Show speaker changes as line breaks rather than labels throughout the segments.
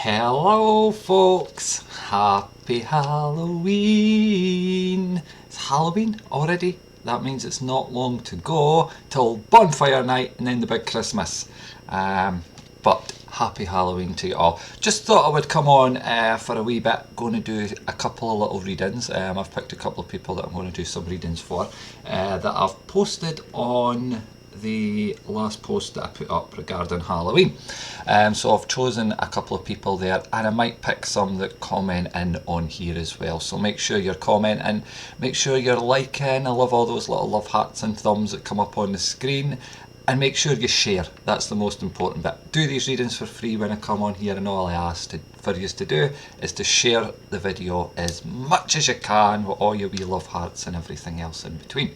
Hello folks, happy Halloween. It's Halloween already. That means it's not long to go till bonfire night and then the big Christmas. But happy Halloween to you all. Just thought I would come on for a wee bit. Going to do a couple of little readings. I've picked a couple of people that I'm going to do some readings for that I've posted on the last post that I put up regarding Halloween. So I've chosen a couple of people there, and I might pick some that comment in on here as well. So make sure you're commenting, make sure you're liking. I love all those little love hearts and thumbs that come up on the screen. And make sure you share. That's the most important bit. Do these readings for free when I come on here, and all I ask for you to do is to share the video as much as you can with all your wee love hearts and everything else in between.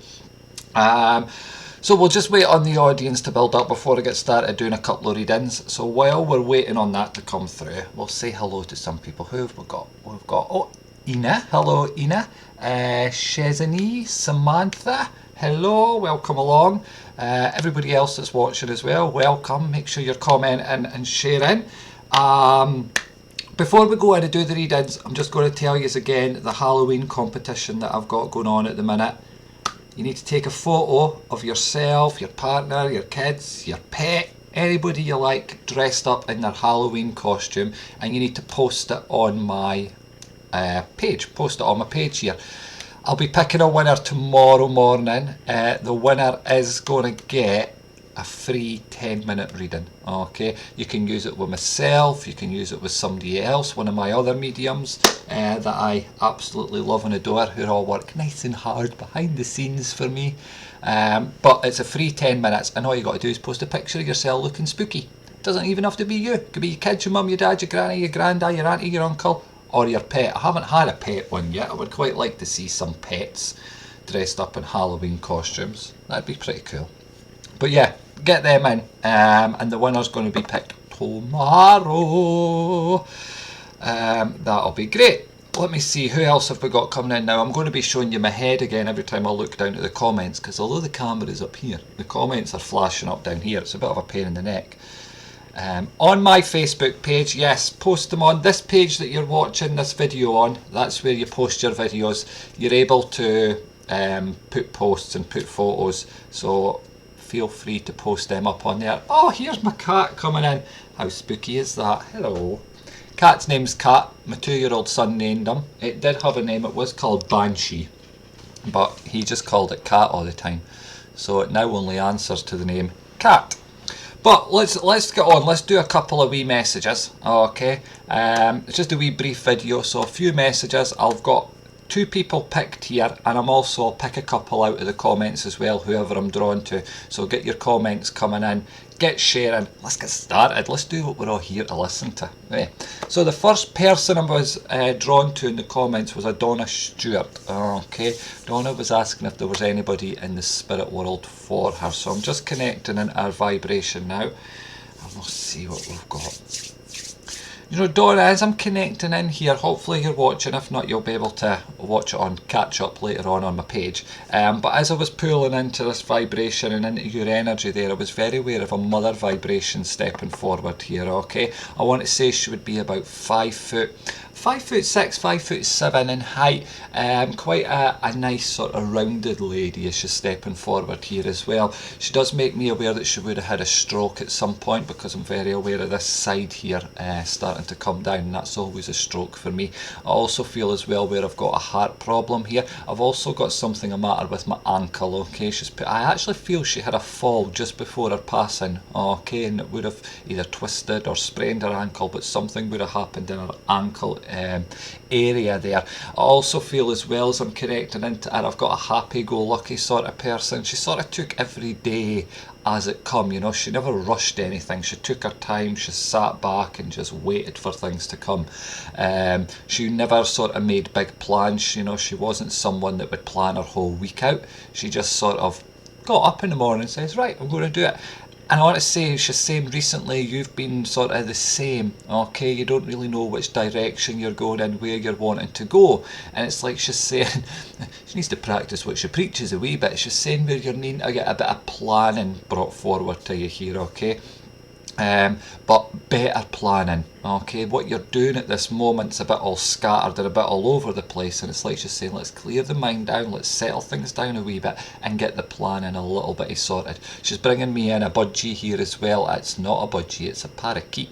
So we'll just wait on the audience to build up before I get started doing a couple of readings. So while we're waiting on that to come through, we'll say hello to some people. Who have we got? We've got, oh, Ina. Hello, Ina. Shezani, Samantha. Hello, welcome along. Everybody else that's watching as well, welcome. Make sure you're commenting and sharing. Before we go in and do the readings, I'm just going to tell you again the Halloween competition that I've got going on at the minute. You need to take a photo of yourself, your partner, your kids, your pet, anybody you like dressed up in their Halloween costume, and you need to post it on my page. Post it on my page here. I'll be picking a winner tomorrow morning. The winner is going to get a free 10-minute reading. Okay, you can use it with myself, you can use it with somebody else, one of my other mediums that I absolutely love and adore, who all work nice and hard behind the scenes for me. But it's a free 10 minutes, and all you got to do is post a picture of yourself looking spooky. Doesn't even have to be you. It could be your kids, your mum, your dad, your granny, your granddad, your auntie, your uncle, or your pet. I haven't had a pet one yet. I would quite like to see some pets dressed up in Halloween costumes. That'd be pretty cool. But yeah, get them in, and the winner's going to be picked tomorrow. That'll be great. Let me see, who else have we got coming in now? I'm going to be showing you my head again every time I look down at the comments, because although the camera is up here, the comments are flashing up down here. It's a bit of a pain in the neck. On my Facebook page, yes, post them on this page that you're watching this video on. That's where you post your videos. You're able to put posts and put photos, so feel free to post them up on there. Oh, here's my cat coming in. How spooky is that? Hello. Cat's name's Cat. My 2-year-old son named him. It did have a name. It was called Banshee, but he just called it Cat all the time. So it now only answers to the name Cat. But let's get on. Let's do a couple of wee messages. Okay. It's just a wee brief video. So a few messages. I've got 2 people picked here, and I'm also, I'll pick a couple out of the comments as well, whoever I'm drawn to. So get your comments coming in, get sharing. Let's get started. Let's do what we're all here to listen to. Yeah. So the first person I was drawn to in the comments was a Donna Stewart. Okay, Donna was asking if there was anybody in the spirit world for her. So I'm just connecting in our vibration now, and we'll see what we've got. You know, Donna, as I'm connecting in here, hopefully you're watching. If not, you'll be able to watch it on catch up later on my page. But as I was pulling into this vibration and into your energy there, I was very aware of a mother vibration stepping forward here. Okay, I want to say she would be about 5 foot 5'6", 5'7" in height. Quite a nice sort of rounded lady as she's stepping forward here as well. She does make me aware that she would have had a stroke at some point, because I'm very aware of this side here starting to come down, and that's always a stroke for me. I also feel as well where I've got a heart problem here. I've also got something a matter with my ankle. Okay, I actually feel she had a fall just before her passing. Okay, and it would have either twisted or sprained her ankle, but something would have happened in her ankle area there. I also feel as well as I'm connecting into her, I've got a happy-go-lucky sort of person. She sort of took every day as it come, you know. She never rushed anything. She took her time. She sat back and just waited for things to come. She never sort of made big plans, you know. She wasn't someone that would plan her whole week out. She just sort of got up in the morning and says, right, I'm going to do it. And I want to say, she's saying recently you've been sort of the same. Okay, you don't really know which direction you're going in, where you're wanting to go. And it's like she's saying, she needs to practice what she preaches a wee bit. She's saying where you're needing to get a bit of planning brought forward to you here, okay? but better planning. Okay, what you're doing at this moment's a bit all scattered and a bit all over the place, and it's like just saying, let's clear the mind down, let's settle things down a wee bit and get the planning a little bit sorted. She's bringing me in a budgie here as well. It's not a budgie, it's a parakeet.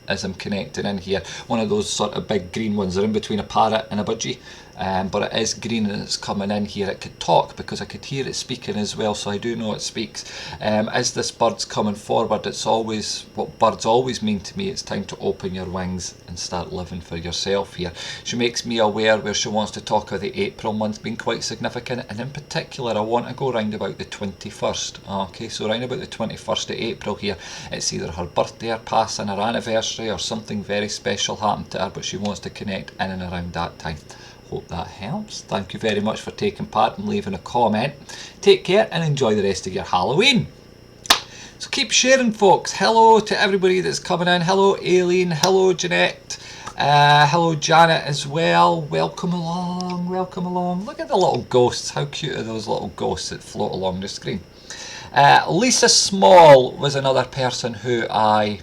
As I'm connecting in here, one of those sort of big green ones. They're in between a parrot and a budgie, but it is green and it's coming in here. It could talk because I could hear it speaking as well, so I do know it speaks. As this bird's coming forward, it's always what birds always mean to me. It's time to open your wings and start living for yourself here. She makes me aware where she wants to talk of the April month being quite significant, and in particular I want to go round about the 21st. Okay, so round about the 21st of April here, it's either her birthday or passing, her anniversary, or something very special happened to her, but she wants to connect in and around that time. Hope that helps. Thank you very much for taking part and leaving a comment. Take care and enjoy the rest of your Halloween. So keep sharing, folks. Hello to everybody that's coming in. Hello Aileen, hello Jeanette, hello Janet as well. Welcome along, welcome along. Look at the little ghosts. How cute are those little ghosts that float along the screen. Lisa Small was another person who I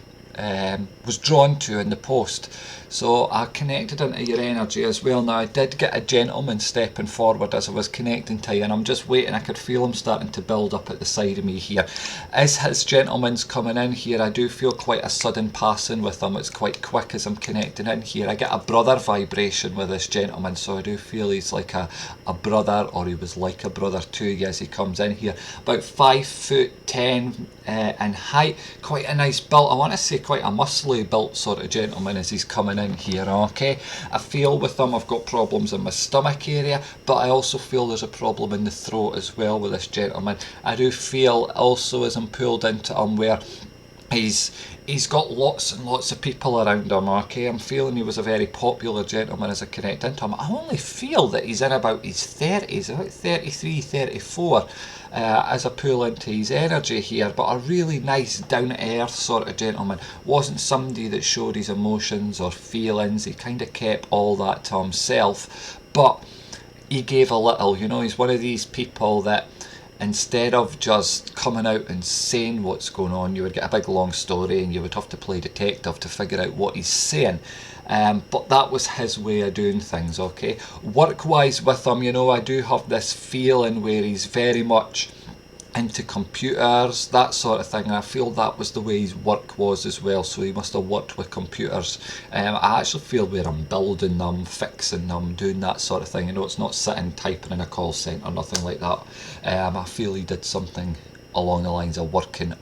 was drawn to in the post, so I connected into your energy as well. Now I did get a gentleman stepping forward as I was connecting to you, and I'm just waiting. I could feel him starting to build up at the side of me here. As his gentleman's coming in here, I do feel quite a sudden passing with him. It's quite quick as I'm connecting in here. I get a brother vibration with this gentleman, so I do feel he's like a brother, or he was like a brother to you as he comes in here. About 5'10" in height, quite a nice build. I want to say quite a muscly built sort of gentleman as he's coming in here. Okay, I feel with him I've got problems in my stomach area, but I also feel there's a problem in the throat as well with this gentleman. I do feel also as I'm pulled into him where he's got lots and lots of people around him. Okay, I'm feeling he was a very popular gentleman as I connect into him. I only feel that he's in about his 30s, about 33, 34, as I pull into his energy here, but a really nice down to earth sort of gentleman. Wasn't somebody that showed his emotions or feelings. He kind of kept all that to himself, but he gave a little. You know, he's one of these people that instead of just coming out and saying what's going on, you would get a big long story and you would have to play detective to figure out what he's saying. But that was his way of doing things. Okay, work-wise with him, you know, I do have this feeling where he's very much into computers, that sort of thing, and I feel that was the way his work was as well. So he must have worked with computers. I actually feel where I'm building them, fixing them, doing that sort of thing. You know, it's not sitting typing in a call centre, nothing like that. I feel he did something along the lines of working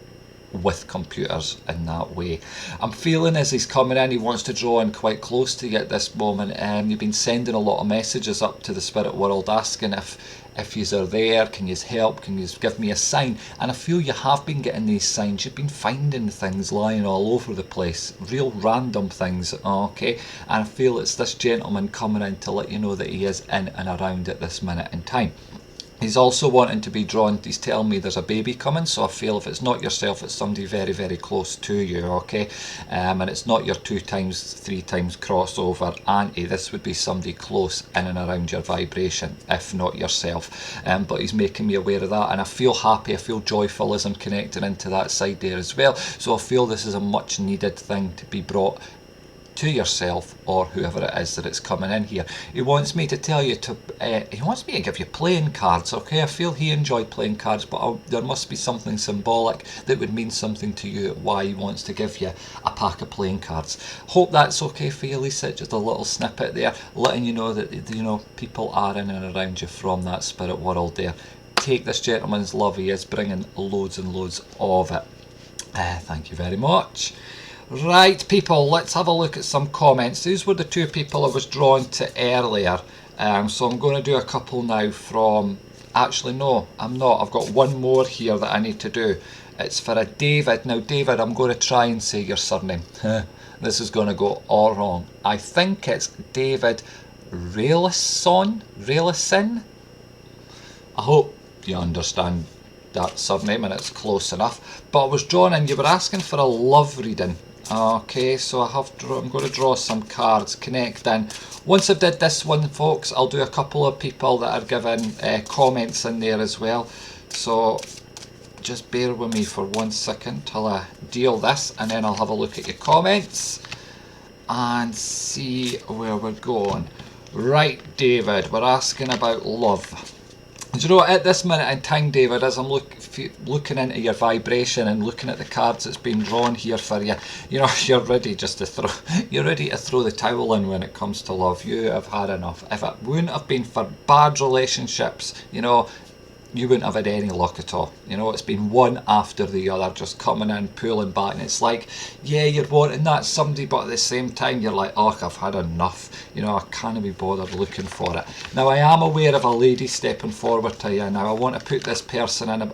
with computers in that way. I'm feeling as he's coming in, he wants to draw in quite close to you at this moment. You've been sending a lot of messages up to the spirit world asking if yous are there, can yous help, can yous give me a sign? And I feel you have been getting these signs. You've been finding things lying all over the place, real random things. Okay, and I feel it's this gentleman coming in to let you know that he is in and around at this minute in time. He's also wanting to be drawn. He's telling me there's a baby coming, so I feel if it's not yourself, it's somebody very, very close to you. Okay, and it's not your 2 times 3 times crossover auntie. This would be somebody close in and around your vibration, if not yourself. But he's making me aware of that, and I feel happy, I feel joyful as I'm connecting into that side there as well. So I feel this is a much needed thing to be brought to yourself or whoever it is that it's coming in here. He wants me to tell you to, he wants me to give you playing cards. Okay, I feel he enjoyed playing cards, but there must be something symbolic that would mean something to you, why he wants to give you a pack of playing cards. Hope that's okay for you, Lisa. Just a little snippet there, letting you know that, you know, people are in and around you from that spirit world there. Take this gentleman's love. He is bringing loads and loads of it. Thank you very much. Right, people, let's have a look at some comments. These were the 2 people I was drawn to earlier. So I'm going to do a couple now from... Actually, no, I'm not. I've got one more here that I need to do. It's for a David. Now, David, I'm going to try and say your surname. This is going to go all wrong. I think it's David Railison. I hope you understand that surname and it's close enough. But I was drawn in. You were asking for a love reading. Okay, so I'm going to draw some cards, connect in. Once I've did this one, folks, I'll do a couple of people that are giving comments in there as well. So just bear with me for 1 second till I deal this, and then I'll have a look at your comments and see where we're going. Right, David, we're asking about love. Do you know what, at this minute in time, David, as I'm looking into your vibration and looking at the cards that's been drawn here for you, you know, you're ready just to throw, you're ready to throw the towel in when it comes to love. You have had enough. If it wouldn't have been for bad relationships, you know, you wouldn't have had any luck at all. You know, it's been one after the other, just coming in, pulling back, and it's like, yeah, you're wanting that somebody, but at the same time you're like, oh, I've had enough. You know, I can't be bothered looking for it. Now, I am aware of a lady stepping forward to you. Now, I want to put this person in,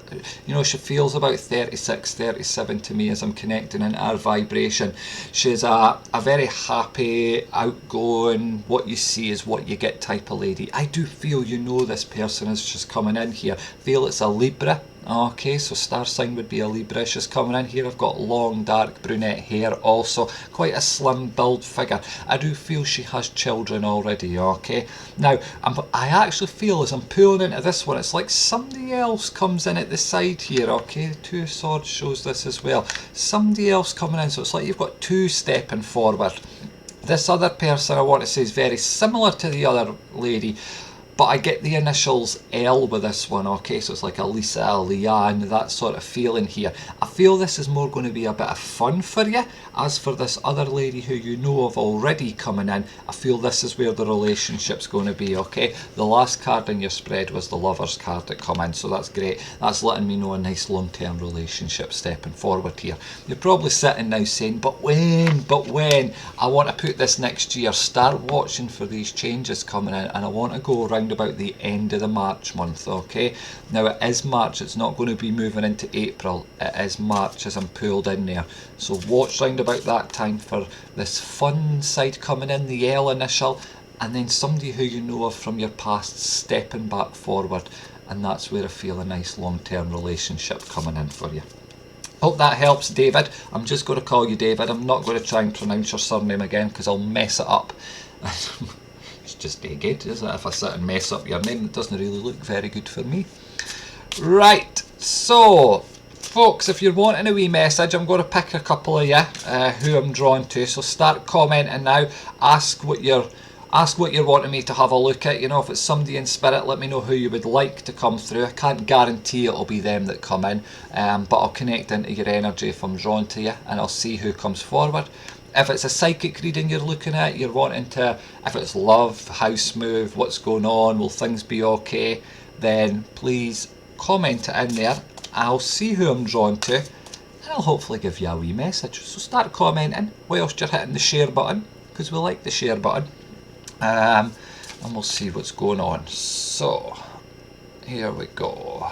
you know, she feels about 36, 37 to me as I'm connecting in our vibration. She's a very happy, outgoing, what you see is what you get type of lady. I do feel you know this person is just coming in here. Feel it's a Libra. Okay, so star sign would be a Libra. She's coming in here. I've got long dark brunette hair, also quite a slim build figure. I do feel she has children already. Okay, now I actually feel as I'm pulling into this one, it's like somebody else comes in at the side here. Okay, Two of Swords shows this as well. Somebody else coming in, so it's like you've got two stepping forward. This other person I want to say is very similar to the other lady, but I get the initials L with this one, okay? So it's like a Lisa, a Leanne, that sort of feeling here. I feel this is more going to be a bit of fun for you. As for this other lady who you know of already coming in, I feel this is where the relationship's going to be, okay? The last card in your spread was the Lovers card that come in, so that's great. That's letting me know a nice long-term relationship stepping forward here. You're probably sitting now saying, but when? But when? I want to put this next year. Start watching for these changes coming in, and I want to go around about the end of the March month, okay? Now it is March, it's not going to be moving into April, it is March as I'm pulled in there. So watch round about that time for this fun side coming in, the L initial, and then somebody who you know of from your past stepping back forward, and that's where I feel a nice long-term relationship coming in for you. Hope that helps, David. I'm just going to call you David. I'm not going to try and pronounce your surname again because I'll mess it up. It's just David, isn't it? If I sit and mess up your name, it doesn't really look very good for me. Right, so folks, if you're wanting a wee message, I'm going to pick a couple of you who I'm drawn to. So start commenting now. Ask what you're wanting me to have a look at. You know, if it's somebody in spirit, let me know who you would like to come through. I can't guarantee it'll be them that come in, but I'll connect into your energy if I'm drawn to you, and I'll see who comes forward. If it's a psychic reading you're looking at, you're wanting to, if it's love, house move, what's going on, will things be okay, then please comment it in there. I'll see who I'm drawn to, and I'll hopefully give you a wee message. So start commenting whilst you're hitting the share button, because we like the share button. And we'll see what's going on. So here we go.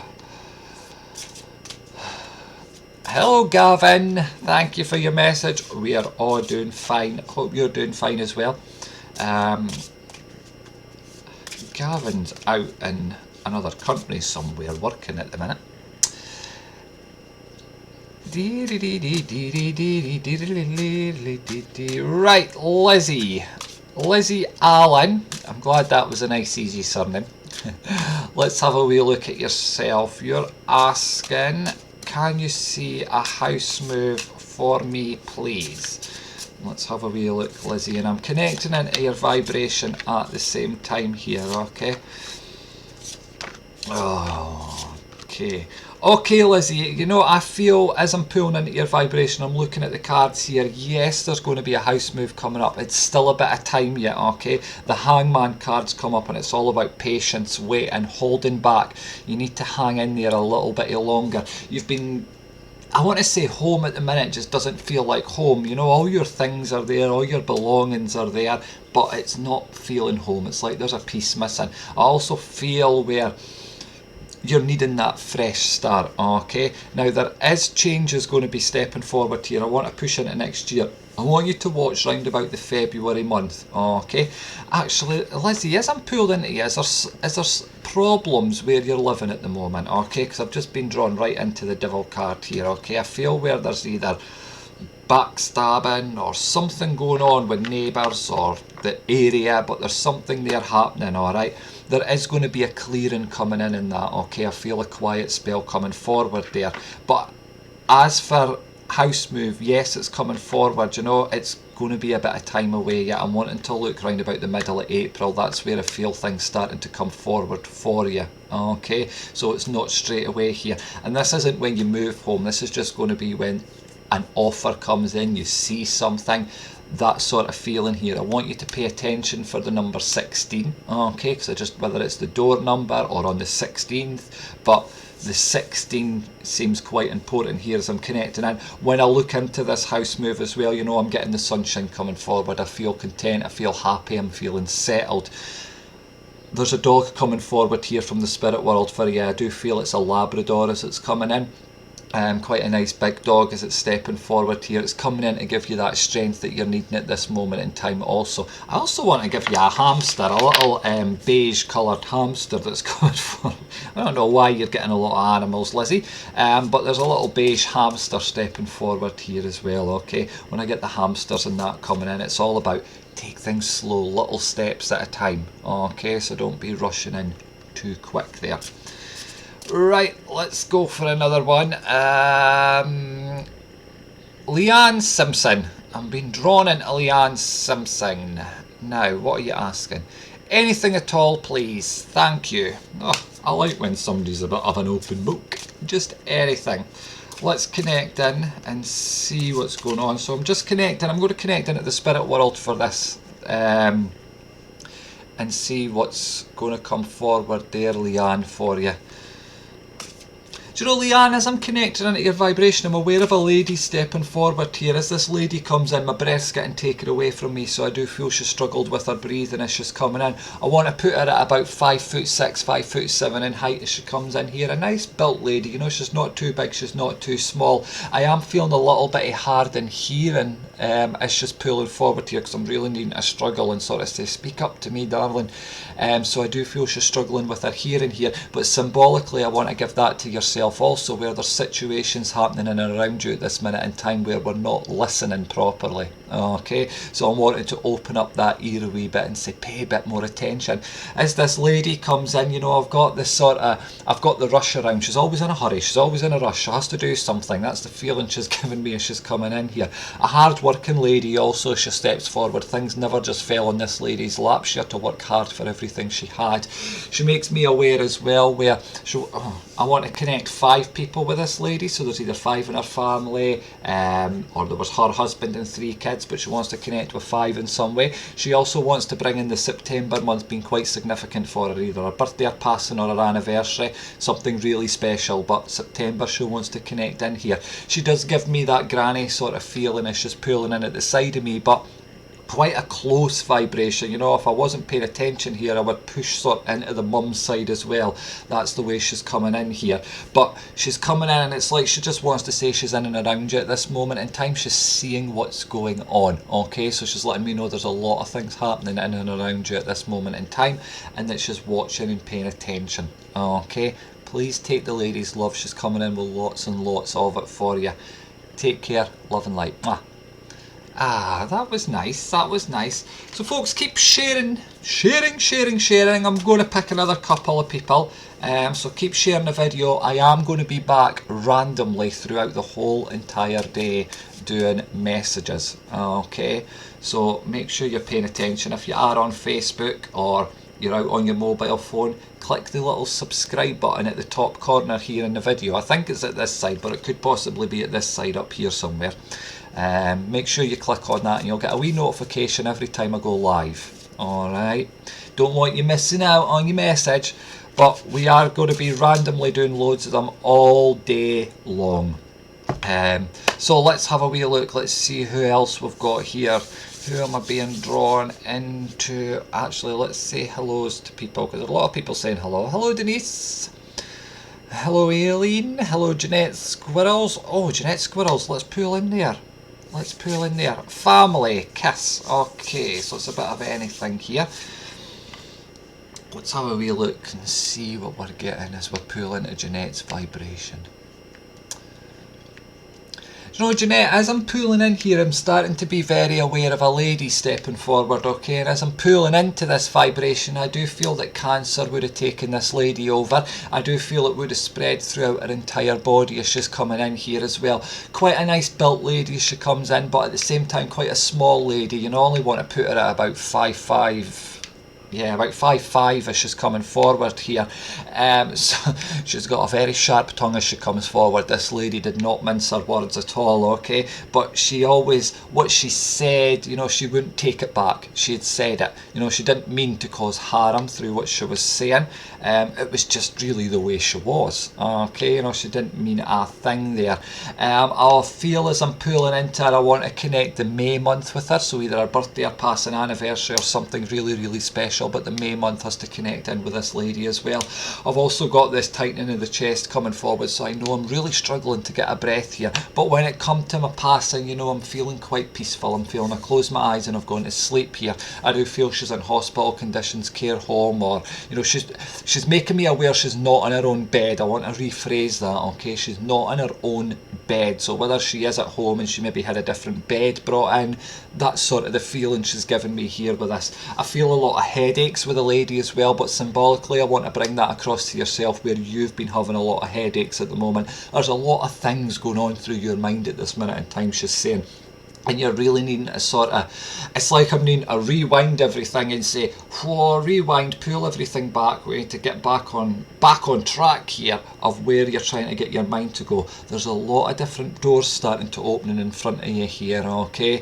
Hello Gavin, thank you for your message. We are all doing fine. Hope you're doing fine as well. Gavin's out in another country somewhere working at the minute. Right, Lizzie Allen. I'm glad that was a nice easy surname. Let's have a wee look at yourself. You're asking, can you see a house move for me, please? Let's have a wee look, Lizzie, and I'm connecting into your vibration at the same time here, okay? Oh, okay. Okay, Lizzie, you know, I feel as I'm pulling into your vibration, I'm looking at the cards here. Yes, there's going to be a house move coming up. It's still a bit of time yet, okay? The Hangman cards come up and it's all about patience, wait, and holding back. You need to hang in there a little bit longer. You've been, I want to say home at the minute, just doesn't feel like home. You know, all your things are there, all your belongings are there, but it's not feeling home. It's like there's a piece missing. I also feel where you're needing that fresh start, okay? Now there is changes going to be stepping forward here. I want to push into next year. I want you to watch round about the February month, okay? Actually, Lizzie, as I'm pulled into you, is there problems where you're living at the moment, okay? Because I've just been drawn right into the Devil card here, okay? I feel where there's either backstabbing or something going on with neighbours or the area, but there's something there happening, alright? There is going to be a clearing coming in that, okay? I feel a quiet spell coming forward there. But as for house move, yes, it's coming forward, you know, it's going to be a bit of time away yet. I'm wanting to look round about the middle of April. That's where I feel things starting to come forward for you, okay? So it's not straight away here. And this isn't when you move home, this is just going to be when an offer comes in, you see something, that sort of feeling here. I want you to pay attention for the number 16, okay, because I just, whether it's the door number or on the 16th, but the 16 seems quite important here as I'm connecting in. When I look into this house move as well, you know, I'm getting the sunshine coming forward. I feel content, I feel happy, I'm feeling settled. There's a dog coming forward here from the spirit world for you. I do feel it's a Labrador as it's coming in. Quite a nice big dog as it's stepping forward here. It's coming in to give you that strength that you're needing at this moment in time also. I also want to give you a hamster, a little beige coloured hamster that's coming forward. I don't know why you're getting a lot of animals, Lizzie, but there's a little beige hamster stepping forward here as well, okay? When I get the hamsters and that coming in, it's all about take things slow, little steps at a time, okay? So don't be rushing in too quick there. Right, let's go for another one. Leanne Simpson. I'm being drawn into Leanne Simpson. Now, what are you asking? Anything at all, please. Thank you. Oh, I like when somebody's a bit of an open book. Just anything. Let's connect in and see what's going on. So I'm just connecting. I'm going to connect in at the spirit world for this. And see what's going to come forward there, Leanne, for you. Do you know, Leanne, as I'm connecting into your vibration, I'm aware of a lady stepping forward here. As this lady comes in, my breath's getting taken away from me, so I do feel she struggled with her breathing as she's coming in. I want to put her at about 5'6", 5'7" in height as she comes in here. A nice built lady, you know, she's not too big, she's not too small. I am feeling a little bit hard in hearing as she's pulling forward here, because I'm really needing to struggle and sort of say, speak up to me, darling. So I do feel she's struggling with her hearing here, but symbolically I want to give that to yourself also, where there's situations happening in and around you at this minute in time where we're not listening properly, okay? So I'm wanting to open up that ear a wee bit and say, pay a bit more attention. As this lady comes in, you know, I've got this sort of, I've got the rush around. She's always in a hurry, she's always in a rush, she has to do something. That's the feeling she's giving me as she's coming in here. A hard working lady also, she steps forward. Things never just fell on this lady's lap. She had to work hard for everything she had. She makes me aware as well where I want to connect 5 people with this lady, so there's either 5 in her family, or there was her husband and 3 kids, but she wants to connect with 5 in some way. She also wants to bring in the September month being quite significant for her, either her birthday or passing or her anniversary, something really special, but September she wants to connect in here. She does give me that granny sort of feeling as she's pulling in at the side of me, but quite a close vibration. You know, if I wasn't paying attention here, I would push sort of into the mum's side as well. That's the way she's coming in here. But she's coming in and it's like she just wants to say she's in and around you at this moment in time. She's seeing what's going on, okay? So she's letting me know there's a lot of things happening in and around you at this moment in time, and that she's watching and paying attention, okay? Please take the lady's love. She's coming in with lots and lots of it for you. Take care, love and light. Mwah. Ah, that was nice, that was nice. So folks, keep sharing. I'm going to pick another couple of people. So keep sharing the video. I am going to be back randomly throughout the whole entire day doing messages. Okay, so make sure you're paying attention. If you are on Facebook or you're out on your mobile phone, click the little subscribe button at the top corner here in the video. I think it's at this side, but it could possibly be at this side up here somewhere. Make sure you click on that and you'll get a wee notification every time I go live. Alright, don't want you missing out on your message, but we are going to be randomly doing loads of them all day long. So let's have a wee look. Let's see who else we've got here. Who am I being drawn into? Actually, let's say hellos to people, because there's a lot of people saying hello. Hello Denise. Hello Aileen. Hello Jeanette Squirrels. Oh, Jeanette Squirrels, let's pull in there. Let's pull in there. Family, kiss. Okay, so it's a bit of anything here. Let's have a wee look and see what we're getting as we pull into Jeanette's vibration. Do you know, Jeanette, as I'm pulling in here, I'm starting to be very aware of a lady stepping forward, okay? And as I'm pulling into this vibration, I do feel that cancer would have taken this lady over. I do feel it would have spread throughout her entire body as she's coming in here as well. Quite a nice built lady as she comes in, but at the same time quite a small lady. You only want to put her at about 5'5". Yeah, about 5'5" as she's coming forward here. So she's got a very sharp tongue as she comes forward. This lady did not mince her words at all, okay? But she always, what she said, you know, she wouldn't take it back. She had said it. You know, she didn't mean to cause harm through what she was saying. It was just really the way she was, okay? You know, she didn't mean a thing there. I'll feel as I'm pulling into her, I want to connect the May month with her, so either her birthday or passing anniversary or something really, really special, but the May month has to connect in with this lady as well. I've also got this tightening of the chest coming forward, so I know I'm really struggling to get a breath here, but when it comes to my passing, you know, I'm feeling quite peaceful. I'm feeling I close my eyes and I've gone to sleep here. I do feel she's in hospital conditions, care home, or, you know, she's making me aware she's not in her own bed. I want to rephrase that, okay? She's not in her own bed, so whether she is at home and she maybe had a different bed brought in, that's sort of the feeling she's given me here with this. I feel a lot of headaches with the lady as well, but symbolically I want to bring that across to yourself where you've been having a lot of headaches at the moment. There's a lot of things going on through your mind at this minute in time, she's saying. And you're really needing to sort of, it's like I'm needing to rewind everything and say, whoa, rewind, pull everything back. We need to get back on track here of where you're trying to get your mind to go. There's a lot of different doors starting to open in front of you here, okay?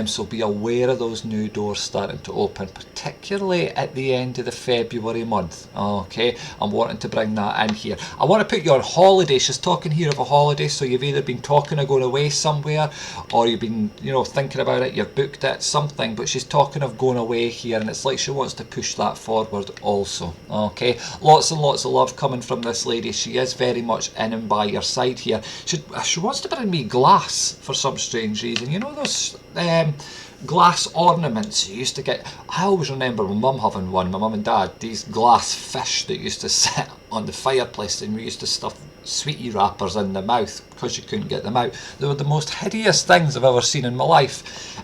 So be aware of those new doors starting to open, particularly at the end of the February month, okay? I'm wanting to bring that in here. I want to put you on holiday. She's talking here of a holiday, so you've either been talking of going away somewhere, or you've been, you know, thinking about it, you've booked it, something, but she's talking of going away here, and it's like she wants to push that forward also, okay? Lots and lots of love coming from this lady. She is very much in and by your side here. She wants to bring me glass for some strange reason. You know those glass ornaments you used to get? I always remember my mum having one, my mum and dad, these glass fish that used to sit on the fireplace, and we used to stuff sweetie wrappers in the mouth because you couldn't get them out. They were the most hideous things I've ever seen in my life.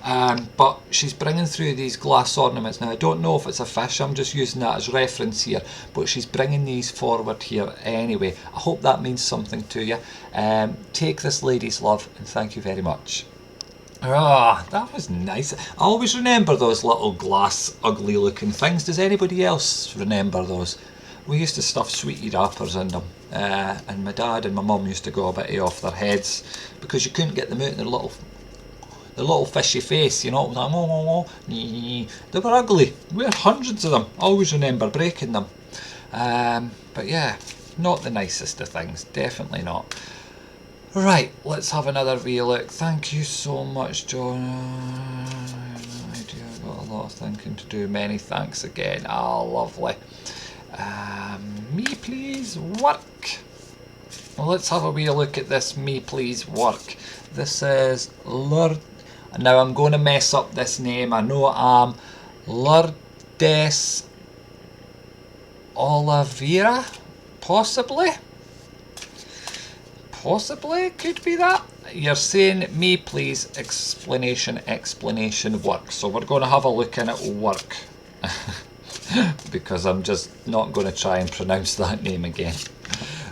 But she's bringing through these glass ornaments. Now I don't know if it's a fish, I'm just using that as reference here, but she's bringing these forward here anyway. I hope that means something to you. Take this lady's love, and thank you very much. Ah, that was nice. I always remember those little glass ugly looking things. Does anybody else remember those? We used to stuff sweetie wrappers in them, and my dad and my mum used to go a bit off their heads because you couldn't get them out in their little fishy face, you know. It was like, oh. They were ugly. We had hundreds of them. I always remember breaking them. But yeah, not the nicest of things, definitely not. Right, let's have another wee look. Thank you so much, John. I've got a lot of thinking to do. Many thanks again. Ah, lovely. Me please work. Well, let's have a wee look at this me please work. This is Lord. Now I'm going to mess up this name. I know I'm Lourdes Oliveira, possibly. Possibly, could be that. You're saying me please explanation work. So we're going to have a look in at work. Because I'm just not going to try and pronounce that name again.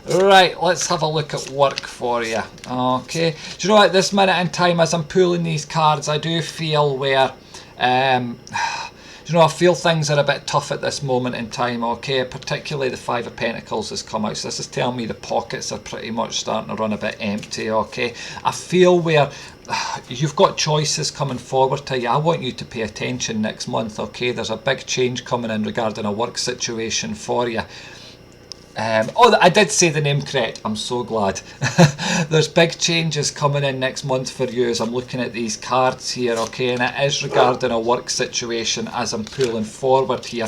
Right, let's have a look at work for you. Okay. Do you know, at this minute in time, as I'm pulling these cards, I do feel where, you know, I feel things are a bit tough at this moment in time, okay? Particularly the Five of Pentacles has come out. So this is telling me the pockets are pretty much starting to run a bit empty, okay? I feel where you've got choices coming forward to you. I want you to pay attention next month, okay? There's a big change coming in regarding a work situation for you. Oh, I did say the name correct. I'm so glad. There's big changes coming in next month for you as I'm looking at these cards here, okay? And it is regarding a work situation as I'm pulling forward here.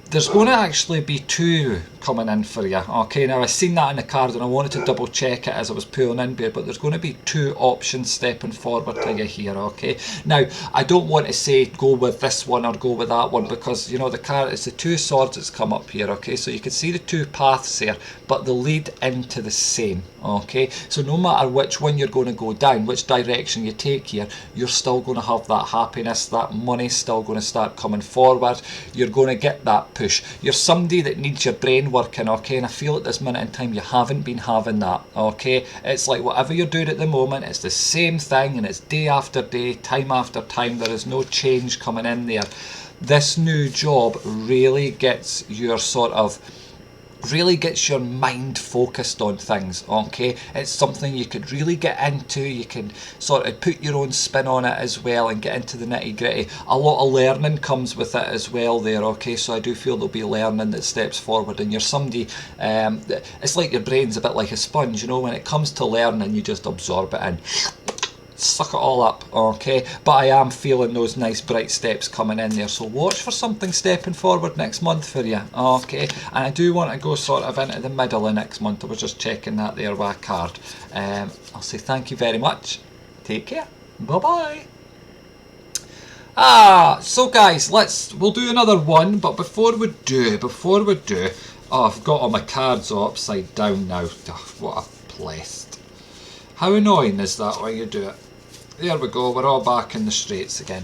There's going to actually be two coming in for you. Okay, now I seen that in the card and I wanted to double check it as I was pulling in here, but there's going to be 2 options stepping forward to you here. Okay, now I don't want to say go with this one or go with that one, because you know the card is the 2 swords that's come up here. Okay, so you can see the 2 paths there, but they lead into the same. Okay, so no matter which one you're going to go down, which direction you take here, you're still going to have that happiness, that money's still going to start coming forward. You're going to get that push. You're somebody that needs your brain working, okay, and I feel at this minute in time you haven't been having that. Okay, it's like whatever you're doing at the moment, it's the same thing, and it's day after day, time after time. There is no change coming in there. This new job really gets your your mind focused on things. Okay, it's something you could really get into. You can sort of put your own spin on it as well and get into the nitty gritty. A lot of learning comes with it as well there. Okay, so I do feel there'll be learning that steps forward, and you're somebody, it's like your brain's a bit like a sponge, you know, when it comes to learning you just absorb it in, suck it all up. Okay, but I am feeling those nice bright steps coming in there, so watch for something stepping forward next month for you. Okay, and I do want to go sort of into the middle of next month. I was just checking that there with a card. I'll say thank you very much, take care, bye bye. So guys, we'll do another one, but before we do, oh, I've got all my cards all upside down now. Oh, what a place. How annoying is that when you do it? There we go, we're all back in the straights again.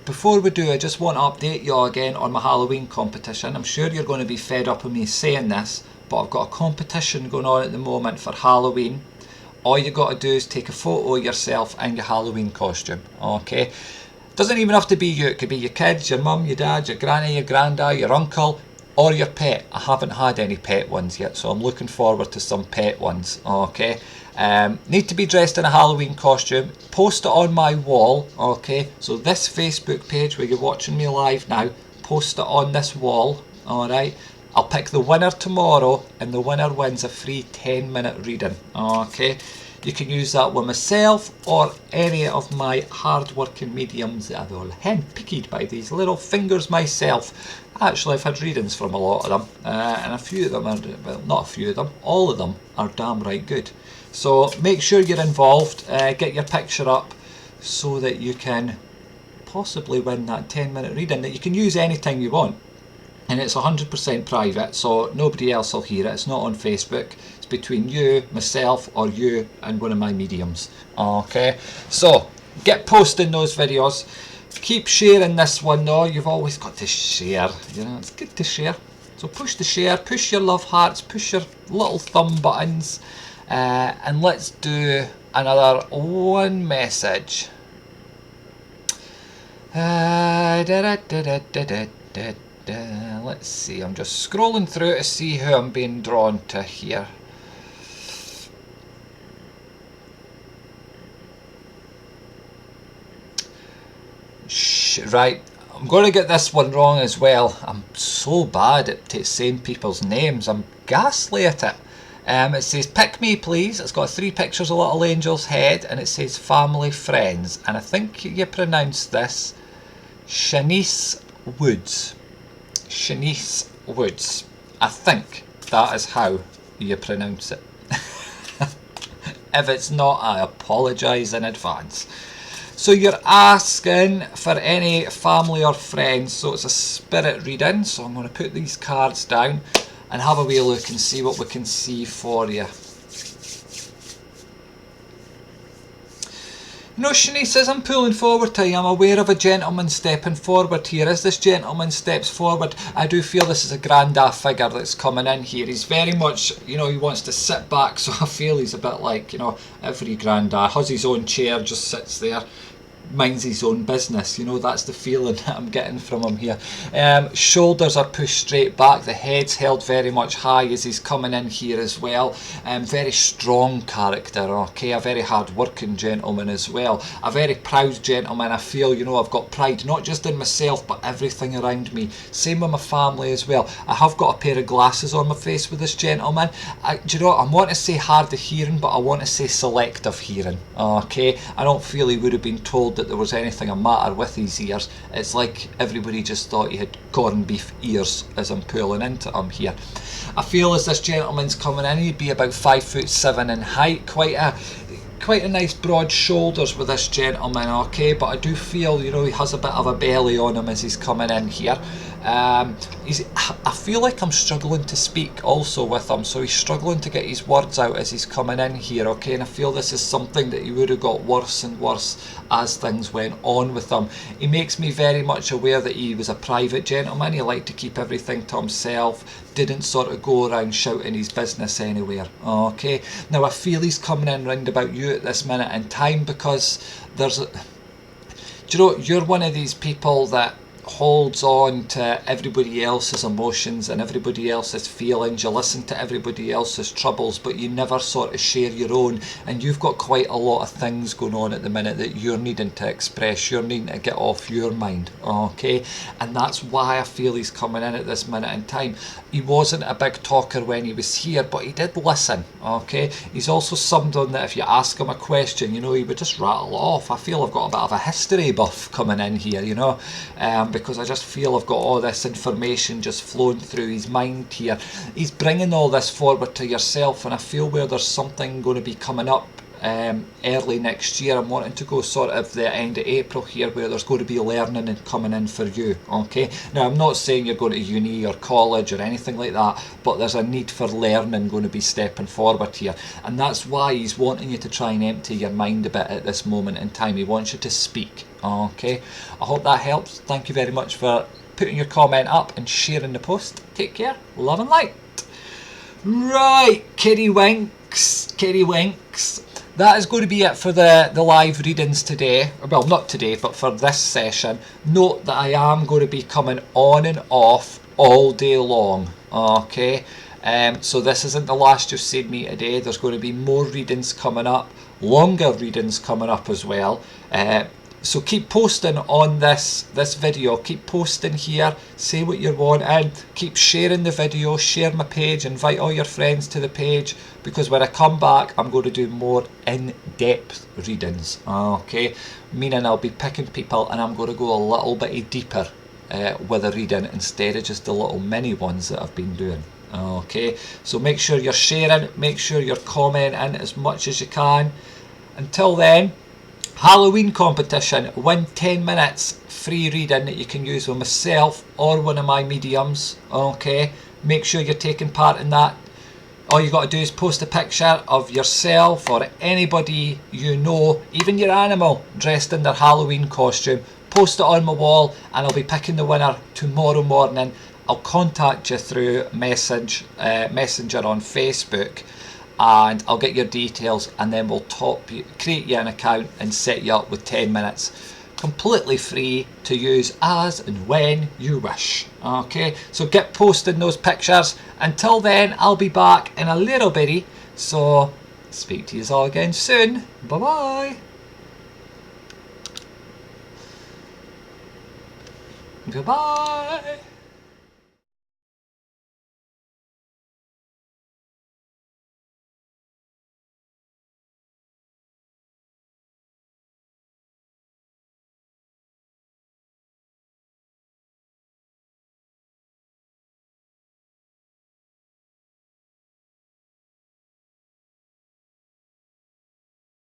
Before we do, I just want to update you all again on my Halloween competition. I'm sure you're going to be fed up of me saying this, but I've got a competition going on at the moment for Halloween. All you got to do is take a photo of yourself in your Halloween costume. Okay, doesn't even have to be you. It could be your kids, your mum, your dad, your granny, your granddad, your uncle, or your pet. I haven't had any pet ones yet, so I'm looking forward to some pet ones. Okay, need to be dressed in a Halloween costume. Post it on my wall. Okay, so this Facebook page where you're watching me live now, post it on this wall. Alright, I'll pick the winner tomorrow, and the winner wins a free 10-minute reading. Okay, you can use that with myself or any of my hard-working mediums. I've all hand-picked by these little fingers myself. Actually, I've had readings from a lot of them, and a few of them are, well, not a few of them, all of them are damn right good. So make sure you're involved, get your picture up so that you can possibly win that 10-minute reading that you can use anytime you want. And it's 100% private, so nobody else will hear it. It's not on Facebook. It's between you, myself, or you and one of my mediums. Okay, so get posting those videos. Keep sharing this one though. You've always got to share. You know, it's good to share. So push the share, push your love hearts, push your little thumb buttons, and let's do another one message. Let's see, I'm just scrolling through to see who I'm being drawn to here. Right, I'm going to get this one wrong as well. I'm so bad at saying people's names. I'm ghastly at it. It says, pick me please. It's got 3 pictures of Little Angel's head, and it says family friends. And I think you pronounce this Shanice Woods. Shanice Woods. I think that is how you pronounce it. If it's not, I apologise in advance. So you're asking for any family or friends, so it's a spirit reading. So I'm going to put these cards down and have a wee look and see what we can see for you. You know, Shanice says, I'm pulling forward to you. I'm aware of a gentleman stepping forward here. As this gentleman steps forward, I do feel this is a grandad figure that's coming in here. He's very much, you know, he wants to sit back, so I feel he's a bit like, you know, every grandad has his own chair, just sits there, minds his own business. You know, that's the feeling that I'm getting from him here. Shoulders are pushed straight back, the head's held very much high as he's coming in here as well. Very strong character, okay, a very hard working gentleman as well, a very proud gentleman. I feel, you know, I've got pride not just in myself but everything around me. Same with my family as well. I have got a pair of glasses on my face with this gentleman. Do you know what, I want to say hard of hearing, but I want to say selective hearing. Okay, I don't feel he would have been told that there was anything a matter with his ears. It's like everybody just thought he had corned beef ears, as I'm pulling into him here. I feel as this gentleman's coming in, he'd be about 5'7" in height, quite a nice broad shoulders with this gentleman, okay, but I do feel, you know, he has a bit of a belly on him as he's coming in here. I feel like I'm struggling to speak also with him, so he's struggling to get his words out as he's coming in here, okay, and I feel this is something that he would have got worse and worse as things went on with him. He makes me very much aware that he was a private gentleman, he liked to keep everything to himself, didn't sort of go around shouting his business anywhere, okay. Now I feel he's coming in round about you at this minute in time, because there's do you know, you're one of these people that holds on to everybody else's emotions and everybody else's feelings. You listen to everybody else's troubles, but you never sort of share your own, and you've got quite a lot of things going on at the minute that you're needing to express, you're needing to get off your mind, okay, and that's why I feel he's coming in at this minute in time. He wasn't a big talker when he was here, but he did listen, okay. He's also someone that if you ask him a question, you know, he would just rattle off. I feel I've got a bit of a history buff coming in here, you know, because I just feel I've got all this information just flowing through his mind here. He's bringing all this forward to yourself, and I feel where there's something going to be coming up early next year. I'm wanting to go sort of the end of April here, where there's going to be learning and coming in for you, okay. Now I'm not saying you're going to uni or college or anything like that, but there's a need for learning going to be stepping forward here, and that's why he's wanting you to try and empty your mind a bit at this moment in time. He wants you to speak, okay. I hope that helps. Thank you very much for putting your comment up and sharing the post. Take care, love and light. Right, kitty winks, kitty winks. That is going to be it for the live readings today. Well, not today, but for this session. Note that I am going to be coming on and off all day long, okay. So this isn't the last you've seen me today. There's going to be more readings coming up, longer readings coming up as well. So keep posting on this video, keep posting here, say what you want, and keep sharing the video, share my page, invite all your friends to the page, because when I come back I'm going to do more in-depth readings, okay, meaning I'll be picking people and I'm going to go a little bit deeper with a reading instead of just the little mini ones that I've been doing, okay. So make sure you're sharing, make sure you're commenting as much as you can. Until then, Halloween competition, win 10 minutes free reading that you can use with myself or one of my mediums, okay. Make sure you're taking part in that. All you got to do is post a picture of yourself or anybody you know, even your animal, dressed in their Halloween costume. Post it on my wall and I'll be picking the winner tomorrow morning. I'll contact you through Messenger on Facebook, and I'll get your details, and then we'll create you an account and set you up with 10 minutes completely free to use as and when you wish, okay. So get posting those pictures. Until then, I'll be back in a little bitty, so speak to you all again soon. Bye bye. Goodbye.